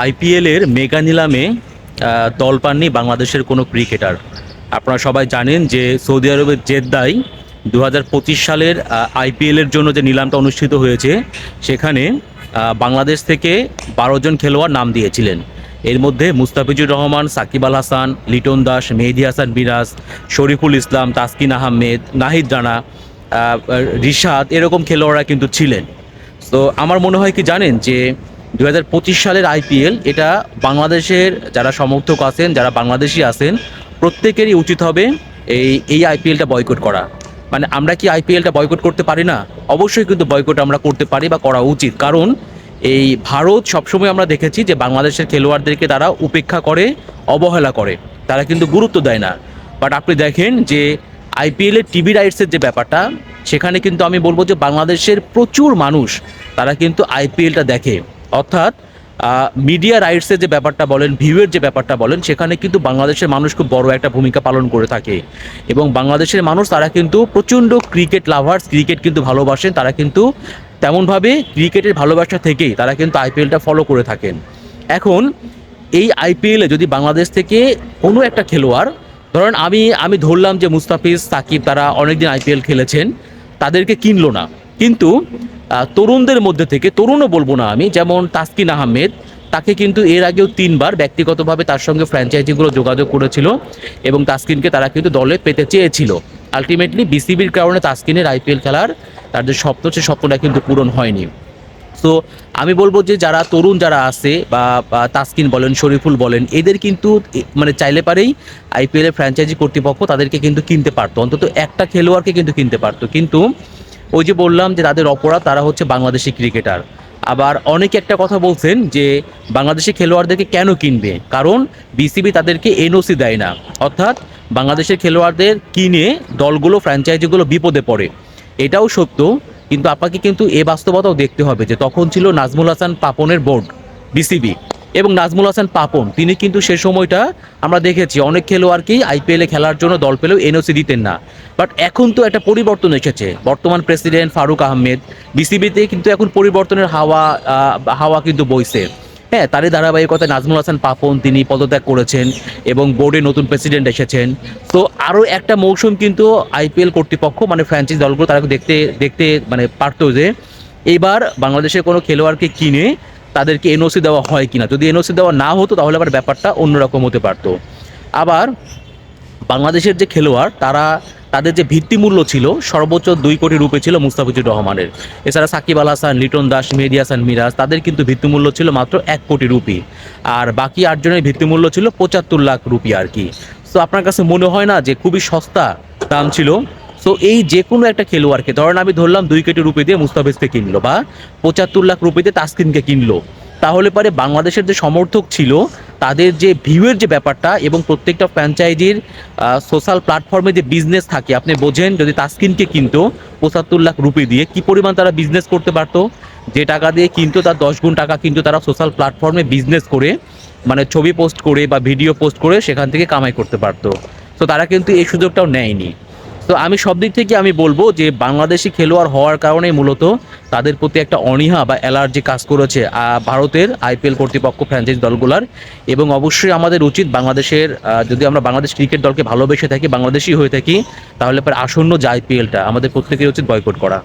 আইপিএলের মেগা নিলামে দল পাননি বাংলাদেশের কোনো ক্রিকেটার। আপনারা সবাই জানেন যে সৌদি আরবের জেদ্দায় 2025 সালের আইপিএলের জন্য যে নিলামটা অনুষ্ঠিত হয়েছে সেখানে বাংলাদেশ থেকে 12 জন খেলোয়াড় নাম দিয়েছিলেন। এর মধ্যে মুস্তাফিজুর রহমান, সাকিব আল হাসান, লিটন দাস, মেহেদী হাসান মিরাজ, শরীফুল ইসলাম, তাসকিন আহমেদ, নাহিদ রানা, রিশাদ, এরকম খেলোয়াড়রা কিন্তু ছিলেন। তো আমার মনে হয় কি জানেন যে 2025 সালের আইপিএল এটা বাংলাদেশের যারা সমর্থক আছেন, যারা বাংলাদেশি আছেন, প্রত্যেকেরই উচিত হবে এই আইপিএলটা বয়কট করা। মানে আমরা কি আইপিএলটা বয়কট করতে পারি না? অবশ্যই কিন্তু বয়কট আমরা করতে পারি বা করা উচিত। কারণ এই ভারত সবসময় আমরা দেখেছি যে বাংলাদেশের খেলোয়াড়দেরকে তারা উপেক্ষা করে, অবহেলা করে, তারা কিন্তু গুরুত্ব দেয় না। বাট আপনি দেখেন যে আইপিএলের টিভি রাইটসের যে ব্যাপারটা, সেখানে কিন্তু আমি বলবো যে বাংলাদেশের প্রচুর মানুষ তারা কিন্তু আইপিএলটা দেখে। অর্থাৎ মিডিয়া রাইটসের যে ব্যাপারটা বলেন, ভিউয়ের যে ব্যাপারটা বলেন, সেখানে কিন্তু বাংলাদেশের মানুষ খুব বড় একটা ভূমিকা পালন করে থাকে। এবং বাংলাদেশের মানুষ তারা কিন্তু প্রচণ্ড ক্রিকেট লাভার্স, ক্রিকেট কিন্তু ভালোবাসেন, তারা কিন্তু তেমনভাবে ক্রিকেটের ভালোবাসা থেকেই তারা কিন্তু আইপিএলটা ফলো করে থাকেন। এখন এই আইপিএলে যদি বাংলাদেশ থেকে কোনো একটা খেলোয়াড়, ধরেন আমি ধরলাম যে মুস্তাফিজ, সাকিব তারা অনেকদিন আইপিএল খেলেছেন, তাদেরকে কিনলো না, কিন্তু তরুণদের মধ্যে থেকে, তরুণও বলবো না আমি, যেমন তাসকিন আহমেদ, তাকে কিন্তু এর আগেও 3বার ব্যক্তিগতভাবে তার সঙ্গে ফ্র্যাঞ্চাইজিগুলো যোগাযোগ করেছিল এবং তাসকিনকে তারা কিন্তু দলে পেতে চেয়েছিল। আলটিমেটলি বিসিবির কারণে তাসকিনের আইপিএল খেলার তার যে স্বপ্ন, সে স্বপ্নটা কিন্তু পূরণ হয়নি। তো আমি বলবো যে যারা তরুণ যারা আছে বা তাসকিন বলেন, শরীফুল বলেন, এদের কিন্তু মানে চাইলে পারেই আইপিএলের ফ্র্যাঞ্চাইজি কর্তৃপক্ষ তাদেরকে কিন্তু কিনতে পারতো, অন্তত একটা খেলোয়াড়কে কিন্তু কিনতে পারতো। কিন্তু ওই যে বললাম যে তাদের অপরাধ, তারা হচ্ছে বাংলাদেশি ক্রিকেটার। আবার অনেকে একটা কথা বলছেন যে বাংলাদেশি খেলোয়াড়দেরকে কেন কিনবে, কারণ বিসিবি তাদেরকে এনওসি দেয় না। অর্থাৎ বাংলাদেশের খেলোয়াড়দের কিনে দলগুলো, ফ্র্যাঞ্চাইজিগুলো বিপদে পড়ে। এটাও সত্য, কিন্তু আপনাকে কিন্তু এ বাস্তবতাও দেখতে হবে যে তখন ছিল নাজমুল হাসান পাপনের বোর্ড, বিসিবি, এবং নাজমুল হাসান পাপন তিনি কিন্তু সে সময়টা আমরা দেখেছি অনেক খেলোয়াড়কেই আইপিএলে খেলার জন্য দল পেলেও এনওসি দিতেন না। বাট এখন তো একটা পরিবর্তন এসেছে, বর্তমান প্রেসিডেন্ট ফারুক আহমেদ, বিসিবিতে কিন্তু এখন পরিবর্তনের হাওয়া কিন্তু বইছে। হ্যাঁ, তারই ধারাবাহিকতায় নাজমুল হাসান পাপন তিনি পদত্যাগ করেছেন এবং বোর্ডে নতুন প্রেসিডেন্ট এসেছেন। তো আরও একটা মৌসুম কিন্তু আইপিএল কর্তৃপক্ষ মানে ফ্র্যাঞ্চাইজি দলগুলো তারা দেখতে দেখতে মানে পারতো যে এইবার বাংলাদেশের কোনো খেলোয়াড়কে কিনে তাদেরকে এনওসি দেওয়া হয় কিনা। যদি এনওসি দেওয়া না হতো তাহলে আবার ব্যাপারটা অন্যরকম হতে পারতো। আবার বাংলাদেশের যে খেলোয়াড় তারা, তাদের যে ভিত্তিমূল্য ছিল সর্বোচ্চ 2 কোটি রুপি ছিল মুস্তাফিজুর রহমানের। এছাড়া সাকিব আল হাসান, লিটন দাস, মেহেদী হাসান মিরাজ, তাদের কিন্তু ভিত্তিমূল্য ছিল মাত্র 1 কোটি রুপি। আর বাকি 8 জনের ভিত্তিমূল্য ছিল 75 লাখ রুপি আর কি। সো আপনার কাছে মনে হয় না যে খুবই সস্তা দাম ছিল? সো এই যে কোনো একটা খেলোয়াড়কে, ধরেন আমি ধরলাম 2 কোটি রুপি দিয়ে মুস্তাফিজকে কিনলো বা 75 লাখ রুপি দিয়ে তাসকিনকে কিনলো, তাহলে পরে বাংলাদেশের যে সমর্থক ছিল তাদের যে ভিউয়ের যে ব্যাপারটা, এবং প্রত্যেকটা ফ্র্যাঞ্চাইজির সোশ্যাল প্ল্যাটফর্মে যে বিজনেস থাকে, আপনি বোঝেন যদি তাসকিনকে কিনতো 75 লাখ রুপি দিয়ে, কি পরিমাণ তারা বিজনেস করতে পারতো। যে টাকা দিয়ে কিনতো তার 10 গুণ টাকা কিন্তু তারা সোশ্যাল প্ল্যাটফর্মে বিজনেস করে, মানে ছবি পোস্ট করে বা ভিডিও পোস্ট করে সেখান থেকে কামাই করতে পারতো। তো তারা কিন্তু এই সুযোগটাও নেয়নি। তো আমি সব দিক থেকে আমি বলবো যে বাংলাদেশি খেলোয়াড় হওয়ার কারণেই মূলত তাদের প্রতি একটা অনীহা বা অ্যালার্জি কাজ করেছে ভারতের আইপিএল কর্তৃপক্ষ, ফ্র্যাঞ্চাইজ দলগুলার। এবং অবশ্যই আমাদের উচিত বাংলাদেশের, যদি আমরা বাংলাদেশ ক্রিকেট দলকে ভালোবেসে থাকি, বাংলাদেশি হয়ে থাকি, তাহলে পরে আসন্ন যে আইপিএলটা আমাদের প্রত্যেকের উচিত বয়কট করা।